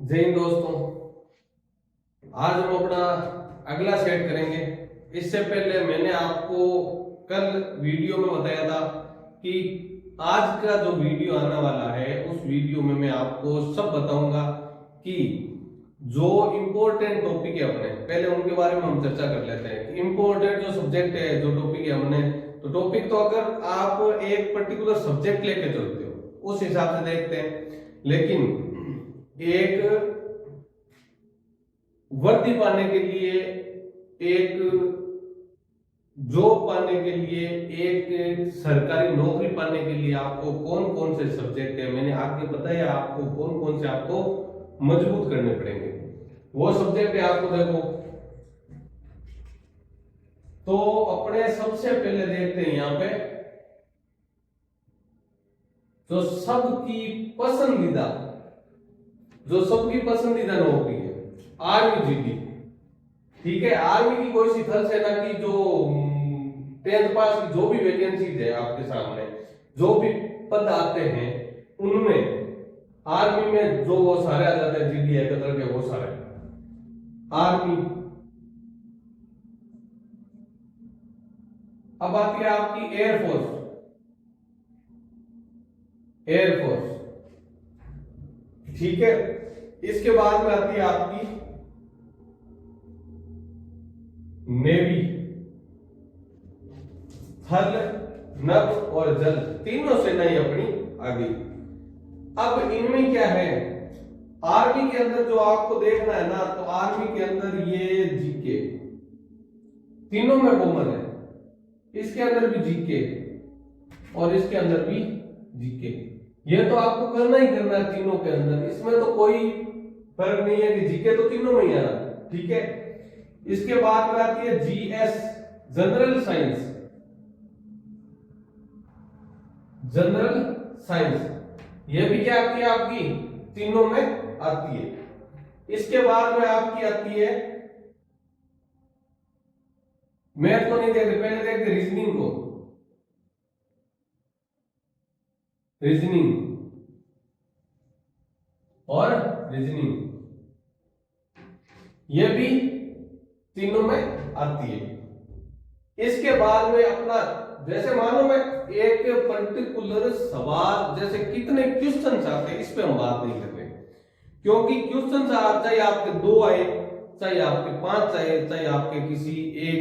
जय हिंद दोस्तों। आज हम अपना अगला सेट करेंगे। इससे पहले मैंने आपको कल वीडियो में बताया था कि आज का जो वीडियो आने वाला है उस वीडियो में मैं आपको सब बताऊंगा कि जो इम्पोर्टेंट टॉपिक है अपने पहले उनके बारे में हम चर्चा कर लेते हैं कि इम्पोर्टेंट जो सब्जेक्ट है जो टॉपिक है हमने तो टॉपिक तो अगर आप एक पर्टिकुलर सब्जेक्ट लेके चलते हो उस हिसाब से देखते हैं, लेकिन एक वर्दी पाने के लिए, एक जॉब पाने के लिए, एक सरकारी नौकरी पाने के लिए आपको कौन कौन से सब्जेक्ट है मैंने आगे बताया आपको कौन कौन से आपको मजबूत करने पड़ेंगे। वो सब्जेक्ट है आपको देखो तो अपने सबसे पहले देखते हैं यहां पे जो सबकी पसंदीदा नौकरी है आर्मी जीडी। ठीक है, आर्मी की कोई सी थल सेना की जो 10th पास की जो भी वैकेंसीज है आपके सामने जो भी पद आते हैं उनमें आर्मी में जो वो सारे आ जाते हैं जीडी एकत्र के वो सारे आर्मी। अब आती है आपकी एयरफोर्स। ठीक है, इसके बाद में आती है आपकी नेवी। थल, नभ और जल तीनों सेनाएं अपनी आ गई। अब इनमें क्या है, आर्मी के अंदर जो आपको देखना है ना तो आर्मी के अंदर ये जीके तीनों में कॉमन है, इसके अंदर भी जीके और इसके अंदर भी जीके। ये तो आपको करना ही करना है तीनों के अंदर, इसमें तो कोई फर्क नहीं है कि जीके तो तीनों में ही आना। ठीक है, इसके बाद में आती है जीएस जनरल साइंस। ये भी क्या आती है आपकी तीनों में आती है। इसके बाद में आपकी आती है मैथ को नहीं देखते, पहले देखते रीजनिंग को। रीजनिंग ये भी तीनों में आती है। इसके बाद में अपना जैसे मानो मैं एक पर्टिकुलर सवाल जैसे कितने क्वेश्चन आते हैं इस पे हम बात नहीं कर रहे, क्योंकि क्वेश्चन चाहे आपके 2 आए, चाहे आपके 5 आए, चाहे आपके किसी एक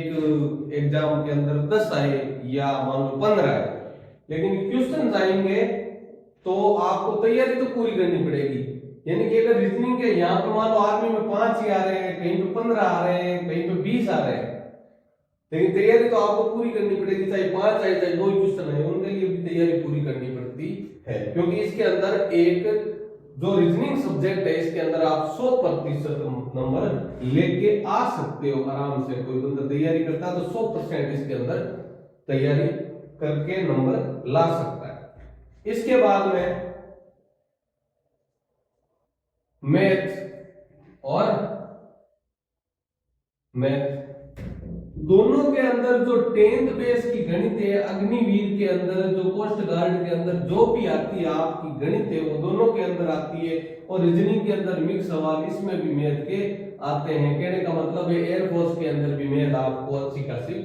एग्जाम के अंदर 10 आए या मान लो 15 आए, लेकिन क्वेश्चन आएंगे तो आपको तैयारी तो पूरी करनी पड़ेगी। यानी कि अगर रीजनिंग के यहाँ पे मान लो आर्मी में 5 ही आ रहे हैं, कहीं पे 15 आ रहे हैं, कहीं पे 20 आ रहे हैं, लेकिन तैयारी तो आपको पूरी करनी पड़ेगी। चाहे 5 आए चाहे 2 क्वेश्चन है, उनके लिए भी तैयारी पूरी करनी पड़ती है, क्योंकि इसके अंदर एक जो रीजनिंग सब्जेक्ट है इसके अंदर आप 100% नंबर लेके आ सकते हो आराम से। कोई बंदा तैयारी करता है तो 100% इसके अंदर तैयारी करके नंबर ला सकता है। इसके बाद में मैथ दोनों के अंदर जो 10th बेस की गणित है, अग्निवीर के अंदर जो कोस्ट गार्ड के अंदर जो भी आती है आपकी गणित है वो दोनों के अंदर आती है, और रीजनिंग के अंदर मिक्स सवाल इसमें भी मैथ के आते हैं। कहने का मतलब है एयरफोर्स के अंदर भी मैथ आपको अच्छी खासी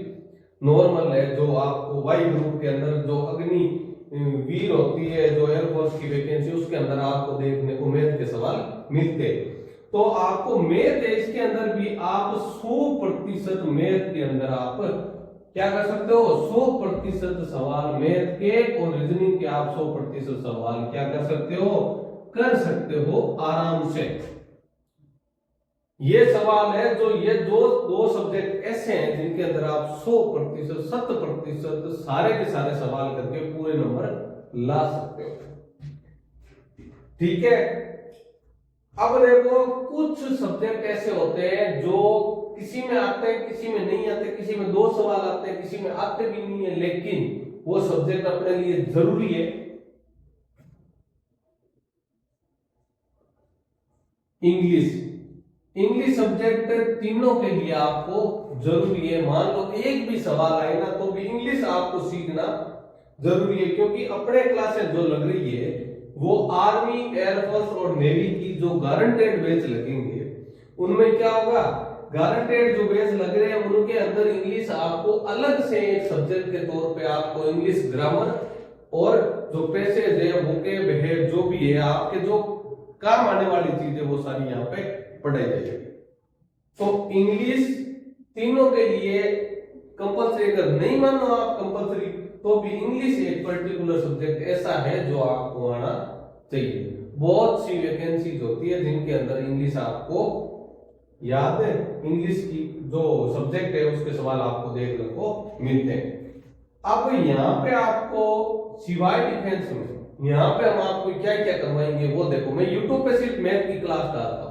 नॉर्मल है। जो आपको वाई ग्रुप के अंदर जो अग्नि वीर होती है, जो एयरफोर्स की वैकेंसी, उसके अंदर आपको देखने को मैथ के सवाल मिलते हैं। तो आपको मैथ है इसके अंदर भी आप 100% मैथ के अंदर आप क्या कर सकते हो, 100% सवाल मैथ के और रीजनिंग के आप 100% सवाल क्या कर सकते हो आराम से। ये सवाल है जो ये दो सब्जेक्ट ऐसे हैं जिनके अंदर आप 100% 100% सारे के सारे सवाल करके पूरे नंबर ला सकते हो। ठीक है, अब देखो कुछ सब्जेक्ट ऐसे होते हैं जो किसी में आते हैं किसी में नहीं आते, किसी में 2 सवाल आते हैं किसी में आते भी नहीं है, लेकिन वो सब्जेक्ट अपने लिए जरूरी है। इंग्लिश सब्जेक्ट तीनों के लिए आपको जरूरी है। मान लो एक भी सवाल आए ना तो भी इंग्लिश आपको सीखना जरूरी है, क्योंकि अपने क्लासेस जो लग रही है वो आर्मी, एयरफोर्स और नेवी की जो गारंटेड बैच लगेंगे उनमें क्या होगा, गारंटेड जो बैच लग रहे हैं उनके अंदर इंग्लिश आपको अलग से एक सब्जेक्ट के तौर पे आपको इंग्लिश ग्रामर और जो पैसेज है, वोकैब है, जो भी है आपके जो काम आने वाली चीजें वो सारी यहाँ पे पढ़ाई जाएगी। तो इंग्लिश तीनों के लिए कंपलसरी, अगर नहीं मानो आप कंपलसरी तो भी इंग्लिश एक पर्टिकुलर सब्जेक्ट ऐसा है जो आपको आना चाहिए। बहुत सी वैकेंसीज होती है जिनके अंदर इंग्लिश आपको याद है, इंग्लिश की जो सब्जेक्ट है उसके सवाल आपको देखने को मिलते हैं। अब यहाँ पे आपको सिवाय डिफेंस में यहाँ पे हम आपको क्या क्या करवाएंगे वो देखो, मैं यूट्यूब पे सिर्फ मैथ की क्लास डालता हूँ,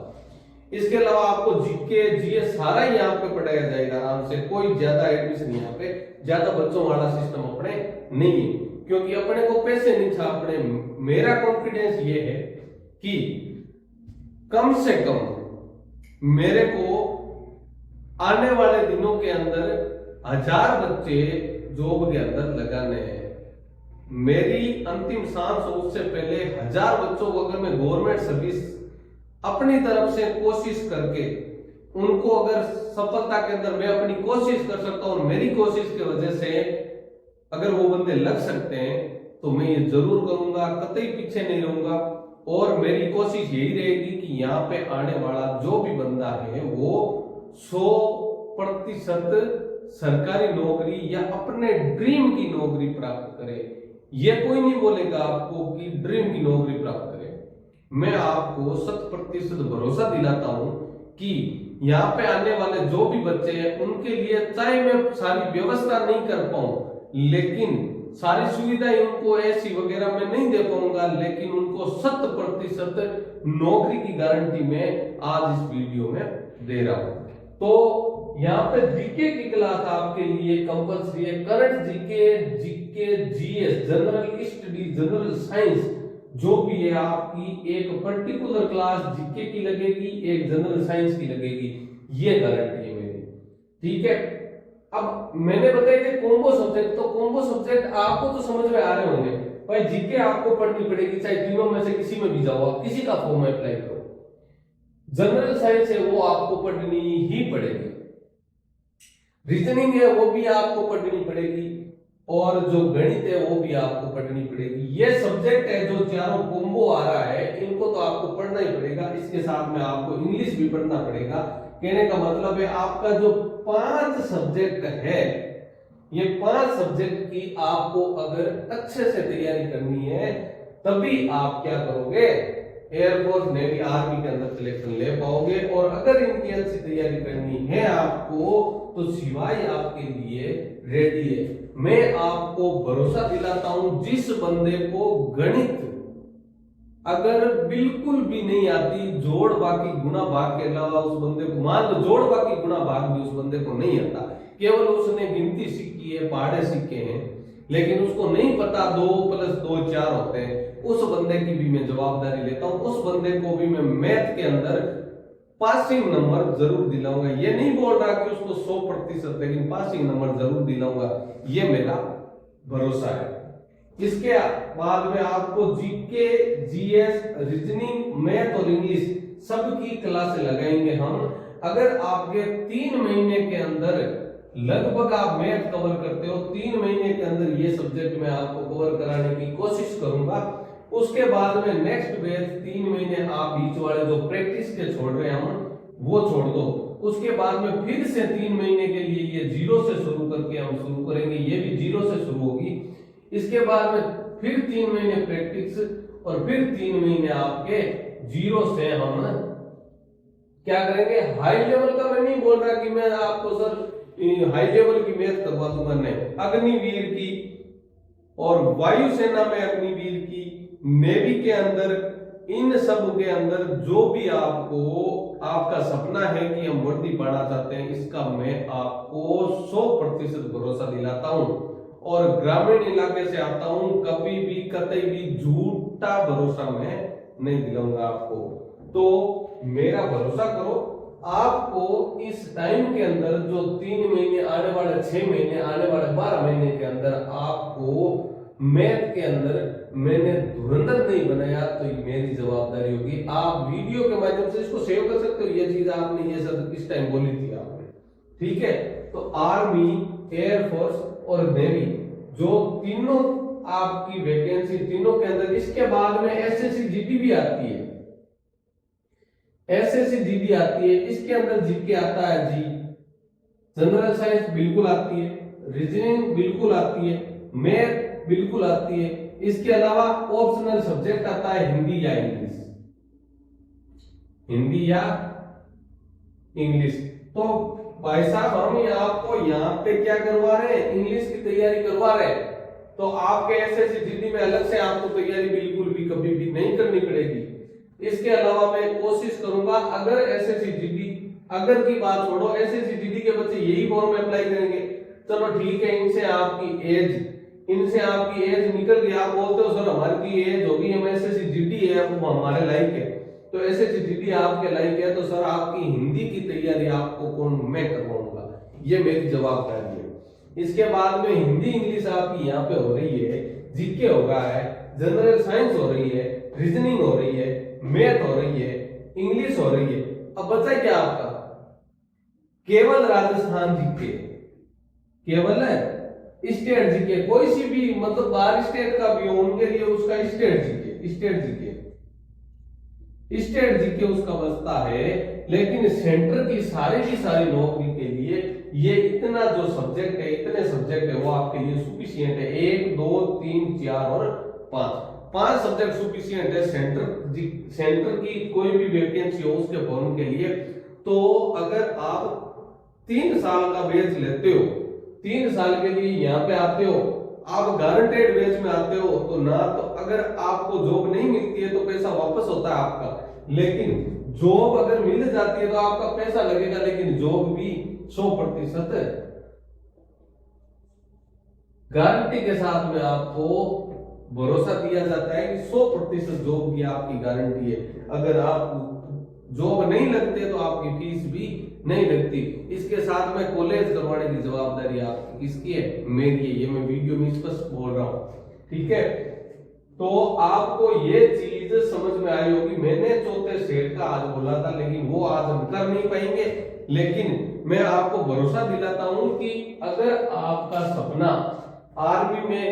इसके अलावा आपको जीके जीएस सारा यहाँ पे पढ़ाया जाएगा आराम से। कोई ज्यादा एडमिशन यहाँ पे ज्यादा बच्चों वाला सिस्टम अपने नहीं है, क्योंकि अपने को पैसे नहीं छापने। मेरा कॉन्फिडेंस ये है कि कम से कम मेरे को आने वाले दिनों के अंदर 1000 बच्चे जॉब के अंदर लगाने हैं। मेरी अंतिम सांस हो उससे पहले 1000 बच्चों को अगर मैं गवर्नमेंट सर्विस अपनी तरफ से कोशिश करके उनको अगर सफलता के अंदर मैं अपनी कोशिश कर सकता हूं और मेरी कोशिश की वजह से अगर वो बंदे लग सकते हैं तो मैं ये जरूर करूंगा, कतई पीछे नहीं रहूंगा। और मेरी कोशिश यही रहेगी कि यहाँ पे आने वाला जो भी बंदा है वो 100% सरकारी नौकरी या अपने ड्रीम की नौकरी प्राप्त करे। ये कोई नहीं बोलेगा आपको कि ड्रीम की नौकरी प्राप्त करे। मैं आपको 100% भरोसा दिलाता हूं कि यहाँ पे आने वाले जो भी बच्चे हैं उनके लिए चाहे मैं सारी व्यवस्था नहीं कर पाऊं, लेकिन सारी सुविधाएं उनको ऐसी वगैरह मैं नहीं दे पाऊंगा, लेकिन उनको 100% नौकरी की गारंटी मैं आज इस वीडियो में दे रहा हूं। तो यहाँ पे जीके की क्लास आपके लिए कंपलसरी है। Current GK GS, general study, general science जो भी है आपकी एक पर्टिकुलर क्लास जीके की लगेगी, एक जनरल साइंस की लगेगी, ये गारंटी है मेरी, ठीक है। अब मैंने बताया कि कॉम्बो सब्जेक्ट, तो कॉम्बो सब्जेक्ट आपको तो समझ में आ रहे होंगे भाई। जीके आपको पढ़नी पड़ेगी, चाहे तीनों में से किसी में भी जाओ, आप किसी का फॉर्म अप्लाई करो। जनरल साइंस है वो आपको पढ़नी ही पड़ेगी, रीजनिंग है वो भी आपको पढ़नी पड़ेगी, और जो गणित है वो भी आपको पढ़नी पड़ेगी। ये सब्जेक्ट है जो चारों कॉम्बो आ रहा है, इनको तो आपको पढ़ना ही पड़ेगा। इसके साथ में आपको इंग्लिश भी पढ़ना पड़ेगा। कहने का मतलब है आपका जो 5 सब्जेक्ट है, ये 5 सब्जेक्ट की आपको अगर अच्छे से तैयारी करनी है तभी आप क्या करोगे, एयरफोर्स, नेवी, आर्मी के अंदर सिलेक्शन ले पाओगे। और अगर इनकी अच्छी तैयारी करनी है आपको तो सिवाय आपके लिए रेडी है। मैं आपको भरोसा दिलाता हूं, जिस बंदे को गणित अगर बिल्कुल भी नहीं आती, जोड़ बाकी गुणा भाग के अलावा उस बंदे को, मान लो जोड़ बाकी गुणा भाग भी उस बंदे को नहीं आता, केवल उसने गिनती सीखी है, पहाड़े सीखे हैं, लेकिन उसको नहीं पता 2 + 2 4 होते हैं, उस बंदे की भी मैं जवाबदारी लेता हूं। उस बंदे को भी मैं मैथ के अंदर पासिंग नंबर जरूर दिलाऊंगा। ये नहीं बोल रहा कि उसको 100%, लेकिन पासिंग नंबर जरूर दिलाऊंगा, ये मेरा भरोसा है। इसके बाद में आपको जीके, जीएस, रीजनिंग, मैथ और इंग्लिश सबकी क्लासें लगाएंगे हम। अगर आपके 3 महीने के अंदर लगभग आप मैथ कवर करते हो, 3 महीने के अंदर ये सब्जेक्ट मैं आपको कवर कराने की कोशिश करूंगा। उसके बाद में नेक्स्ट बैच 3 महीने आप बीच वाले जो प्रैक्टिस के छोड़ रहे हैं हम वो छोड़ दो। उसके बाद में फिर से 3 महीने के लिए ये 0 से शुरू करके हम शुरू करेंगे, ये भी 0 से शुरू होगी। इसके बाद में फिर 3 महीने प्रैक्टिस और फिर 3 महीने आपके 0 से हम क्या करेंगे, हाई लेवल का। मैं नहीं बोल रहा कि मैं आपको सर हाई लेवल की मैथ करवा दूंगा, नहीं। अग्निवीर की और वायुसेना में अग्निवीर की, नेवी के अंदर, इन सब के अंदर जो भी आपको आपका सपना है कि हम वर्दी पाना चाहते हैं, इसका मैं आपको 100% भरोसा दिलाता हूं। और ग्रामीण इलाके से आता हूं, कभी भी कतई भी झूठा भरोसा मैं नहीं दिलाऊंगा आपको। तो मेरा भरोसा करो, आपको इस टाइम के अंदर जो 3 महीने आने वाले, 6 महीने आने वाले, 12 महीने के अंदर आपको मैथ के अंदर मैंने धुरंधर नहीं बनाया तो ये मेरी जवाबदारी होगी। आप वीडियो के माध्यम से इसको सेव कर सकते हो, ये चीज आपने ये सब इस टाइम बोली थी आपने, ठीक है। तो आर्मी, एयरफोर्स और नेवी जो तीनों आपकी वैकेंसी, तीनों के अंदर इसके बाद में एसएससी जीडी भी आती है, एसएससी जीडी आती है, इसके अंदर जीके आता है जी, जनरल साइंस बिल्कुल आती है, रीजनिंग बिल्कुल आती है, मैथ बिल्कुल आती है। इसके अलावा ऑप्शनल सब्जेक्ट आता है हिंदी या इंग्लिश, हिंदी या इंग्लिश। तो भाई साहब हम आपको यहाँ पे क्या करवा रहे हैं, इंग्लिश की तैयारी करवा रहे हैं। तो आपके एसएससी जीडी में अलग से आपको तैयारी बिल्कुल भी कभी भी नहीं करनी पड़ेगी। इसके अलावा मैं कोशिश करूंगा, अगर एसएससी जीडी, अगर की बात छोड़ो, एसएससी जीडी के बच्चे यही फॉर्म अप्लाई करेंगे, चलो ठीक है, इनसे आपकी एज निकल गई, आप बोलते हो सर हमारी एज होगी, हम एसएससी जीडी है, वो हमारे लायक है, तो एसएससी जीडी आपके लायक है, तो सर आपकी हिंदी की तैयारी आपको कौन, मैं करवाऊंगा, ये मेरी जवाबदारी है। इसके बाद में हिंदी इंग्लिश आपकी यहाँ पे हो रही है, जीके हो रहा है, जनरल साइंस हो रही है, रीजनिंग हो रही है, मैथ हो रही है, इंग्लिश हो रही है। अब बचा क्या आपका, केवल राजस्थान जीके, केवल है स्टेट जीके, कोई सी भी मतलब बाहर स्टेट का भी हो उनके लिए उसका स्टेट जीके उसका बचता है। लेकिन सेंटर की सारी नौकरी के लिए ये इतना जो सब्जेक्ट है, इतने सब्जेक्ट है, वो आपके लिए सुफिशिएंट है। 1 2 3 4 और 5 सब्जेक्ट सुफिशिएंट है सेंटर की कोई भी वैकेंसी हो उसके फॉर्म के लिए। तो अगर आप 3 साल का बैच लेते हो, 3 साल के लिए यहाँ पे आते हो, आप गारंटेड बैच में आते हो, तो ना तो अगर आपको जॉब नहीं मिलती है तो पैसा वापस होता है आपका, लेकिन जॉब अगर मिल जाती है तो आपका पैसा लगेगा, लेकिन जॉब भी 100% गारंटी के साथ में आपको भरोसा दिया जाता है कि 100% जॉब की आपकी गारंटी है। अगर आप जॉब नहीं लगते तो आपकी फीस भी नहीं लगती। इसके साथ में कॉलेज करवाने की जवाबदारी आपकी किसकी है, मेरी है, ये मैं वीडियो में स्पष्ट बोल रहा हूं, ठीक है। तो आपको ये चीज समझ में आई होगी। मैंने चौथे सेट का आज बोला था, लेकिन वो आज हम कर नहीं पाएंगे, लेकिन मैं आपको भरोसा दिलाता हूं कि अगर आपका सपना आर्मी में,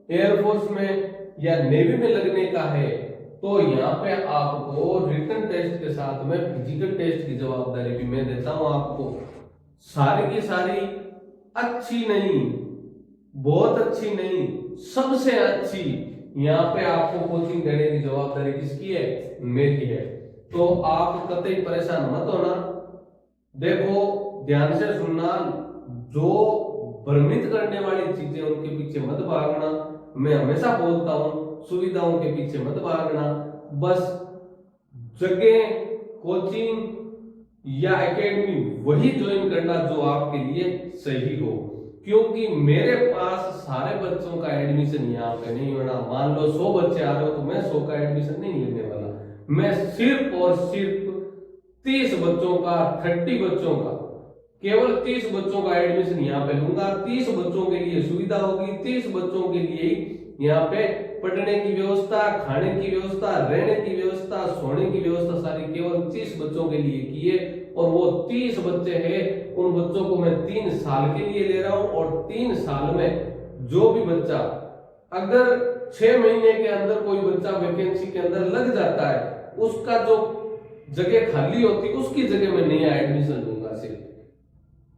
एयरफोर्स में या नेवी में लगने का है, तो यहाँ पे आपको रिटन टेस्ट के साथ में फिजिकल टेस्ट की जवाबदारी भी मैं देता हूं आपको। सारी की सारी अच्छी नहीं, बहुत अच्छी नहीं, सबसे अच्छी यहाँ पे आपको कोचिंग देने की जवाबदारी किसकी है, मेरी है। तो आप कतई परेशान मत होना। देखो ध्यान से सुनना, जो भ्रमित करने वाली चीजें उनके पीछे मत भागना। मैं हमेशा बोलता हूं सुविधाओं के पीछे मत भागना, बस जगह, कोचिंग या एकेडमी वही ज्वाइन करना जो आपके लिए सही हो। क्योंकि मेरे पास सारे बच्चों का एडमिशन यहाँ पे नहीं होना। मान लो 100 बच्चे आ रहे हो तो मैं 100 का एडमिशन नहीं लेने वाला, मैं सिर्फ और सिर्फ 30 बच्चों का, 30 बच्चों का, केवल 30 बच्चों का एडमिशन यहाँ पे लूंगा। 30 बच्चों के लिए सुविधा होगी, 30 बच्चों के लिए यहाँ पे पढ़ने की व्यवस्था, खाने की व्यवस्था, रहने की व्यवस्था, सोने की व्यवस्था सारी केवल 30 बच्चों के लिए की है। और वो 30 बच्चे हैं, उन बच्चों को मैं 3 साल के लिए ले रहा हूं। और 3 साल में जो भी बच्चा, अगर 6 महीने के अंदर कोई बच्चा वैकेंसी के अंदर लग जाता है, उसका जो जगह खाली होती है उसकी जगह में नया एडमिशन दूंगा सिर्फ।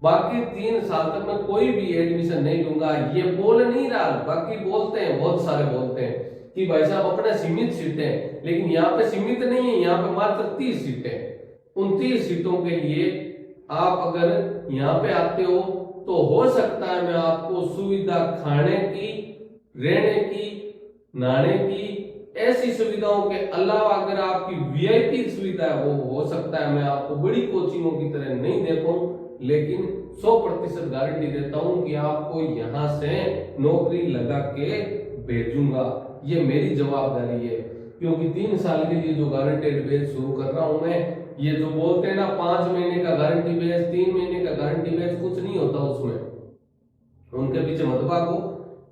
बाकी 3 साल तक मैं कोई भी एडमिशन नहीं दूंगा। ये बोल नहीं रहा, बाकी बोलते हैं, बहुत सारे बोलते हैं कि भाई साहब अपना सीमित सीटें, लेकिन यहाँ पे सीमित नहीं है, यहाँ पे मात्र 30 सीटें। उन 30 सीटों के लिए आप अगर यहाँ पे आते हो तो हो सकता है मैं आपको सुविधा, खाने की, रहने की, नहाने की, ऐसी सुविधाओं के अलावा अगर आपकी वीआईपी सुविधा है वो हो सकता है मैं आपको बड़ी कोचिंगों की तरह नहीं दे पाऊं, लेकिन 100% गारंटी देता हूं कि आपको यहां से नौकरी लगा के भेजूंगा। ये मेरी जवाबदारी है, क्योंकि 3 साल के लिए जो गारंटेड बैच शुरू कर रहा हूं मैं, ये जो बोलते हैं ना 5 महीने का गारंटी बैच, 3 महीने का गारंटी बैच, कुछ नहीं होता उसमें, उनके पीछे मत भागो।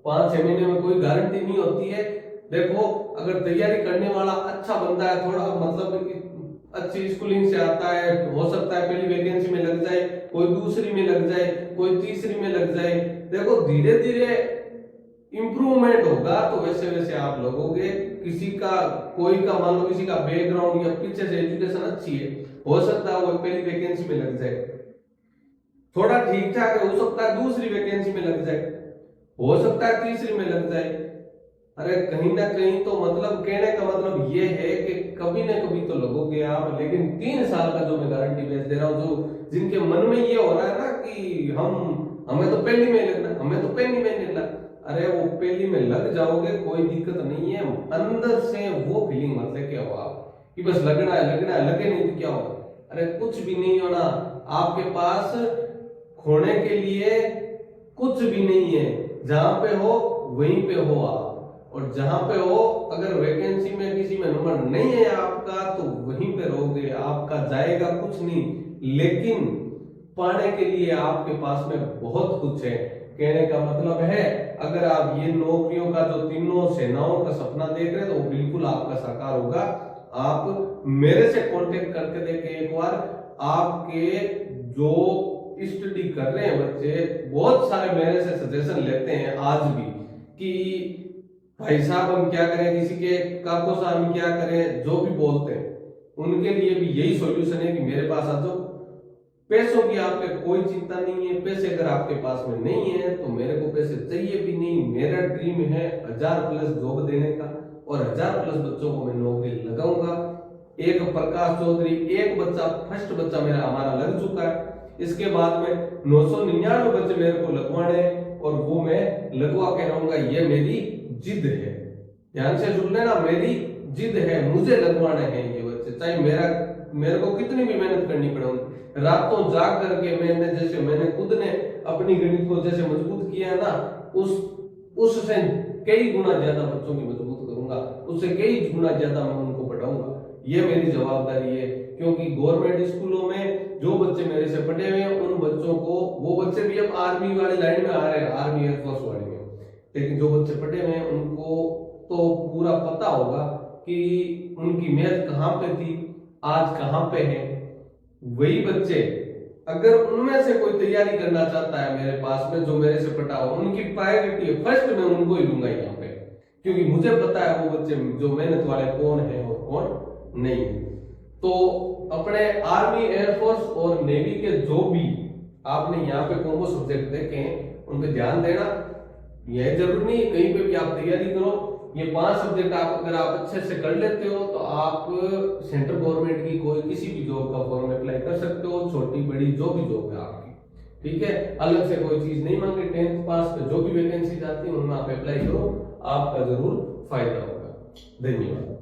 5-6 महीने में कोई गारंटी नहीं होती है। देखो अगर तैयारी करने वाला अच्छा बंदा है, थोड़ा मतलब अच्छी स्कूलिंग से आता है, हो सकता है पहली वैकेंसी में लग जाए, कोई दूसरी में लग जाए, कोई तीसरी में लग जाए। देखो धीरे धीरे इंप्रूवमेंट होगा, तो वैसे वैसे आप लगोगे। किसी का कोई का मान लो किसी का बैकग्राउंड या पीछे से एजुकेशन अच्छी है, हो सकता है वो पहली वैकेंसी में लग जाए। थोड़ा ठीक ठाक है, हो सकता है दूसरी वैकेंसी में लग जाए, हो सकता है तीसरी में लग जाए। अरे कहीं ना कहीं तो मतलब कहने का मतलब ये है कि कभी ना कभी तो लगोगे आप। लेकिन 3 साल का जो मैं गारंटी बेच दे रहा हूँ, जो जिनके मन में ये हो रहा है ना कि हमें तो पहली में लगना, हमें तो पहली में नहीं लगना, अरे वो पहली में लग जाओगे, कोई दिक्कत नहीं है। अंदर से वो फीलिंग मत लेके आओ आप कि बस लगना है, लगे नहीं तो क्या होगा। अरे कुछ भी नहीं होना, आपके पास खोने के लिए कुछ भी नहीं है। जहां पे हो वहीं पे हो आप, और जहां पे हो अगर वैकेंसी में किसी में नंबर नहीं है आपका तो वहीं पे रहोगे, आपका जाएगा कुछ नहीं। लेकिन पाने के लिए आपके पास में बहुत कुछ है। कहने का मतलब है अगर आप ये नौकरियों का जो तीनों सेनाओं का सपना देख रहे हैं तो वो बिल्कुल आपका साकार होगा। आप मेरे से कांटेक्ट करके देखें एक बार। आपके जो स्टडी कर रहे हैं बच्चे, बहुत सारे मेरे से सजेशन लेते हैं आज भी कि भाई साहब हम क्या करें, किसी के काको साहब हम क्या करें, जो भी बोलते हैं उनके लिए भी यही सॉल्यूशन है कि मेरे पास आ जाओ। पैसों की आपके कोई चिंता नहीं है। पैसे अगर आपके पास में नहीं है तो मेरे को पैसे चाहिए भी नहीं। मेरा ड्रीम है 1000+ जॉब देने का, और 1000+ बच्चों को मैं नौकरी लगाऊंगा। एक प्रकाश चौधरी एक बच्चा, फर्स्ट बच्चा मेरा हमारा लग चुका है। इसके बाद में 999 बच्चे मेरे को लगवाने हैं, और वो मैं लगवा के रहूंगा। ये मेरी जिद है, ध्यान से सुन लेना, मेरी जिद है, मुझे लगवाने हैं ये बच्चे, चाहे मेरे को कितनी भी मेहनत करनी पड़े। रातों जाग करके मैंने खुद ने अपनी गणित को जैसे मजबूत किया है ना, उससे कई गुना ज्यादा बच्चों की मजबूत करूंगा, उससे कई गुना ज्यादा मैं उनको पढ़ाऊंगा। ये मेरी जवाबदारी है। क्योंकि गवर्नमेंट स्कूलों में जो बच्चे मेरे से पढ़े हुए हैं उन बच्चों को, वो बच्चे भी अब आर्मी वाली लाइन में आ रहे हैं, आर्मी एयरफोर्स वाली में, लेकिन जो बच्चे पढ़े हुए हैं उनको तो पूरा पता होगा कि उनकी मेहनत कहाँ पे थी, आज कहाँ पे है। वही बच्चे अगर उनमें से कोई तैयारी करना चाहता है मेरे पास में, जो मेरे से पढ़ा हो, उनकी प्रायोरिटी है, फर्स्ट में उनको ही लूंगा यहाँ पे। क्योंकि मुझे पता है वो बच्चे जो मेहनत वाले कौन है और कौन नहीं। तो अपने आर्मी, एयरफोर्स और नेवी के जो भी आपने यहाँ पे कॉम्बो सब्जेक्ट देखे हैं उन पे ध्यान देना। यह जरूरी नहीं कहीं पे भी आप तैयारी करो, ये 5 सब्जेक्ट आप अगर आप अच्छे से कर लेते हो तो आप सेंट्रल गवर्नमेंट की कोई किसी भी जॉब का फॉर्म अप्लाई कर सकते हो, छोटी बड़ी जो भी जॉब है आपकी। ठीक है, अलग से कोई चीज नहीं मांगे। 10th पास पे जो भी वैकेंसी आती है उनमें आप अप्लाई करो, आपका जरूर फायदा होगा। धन्यवाद।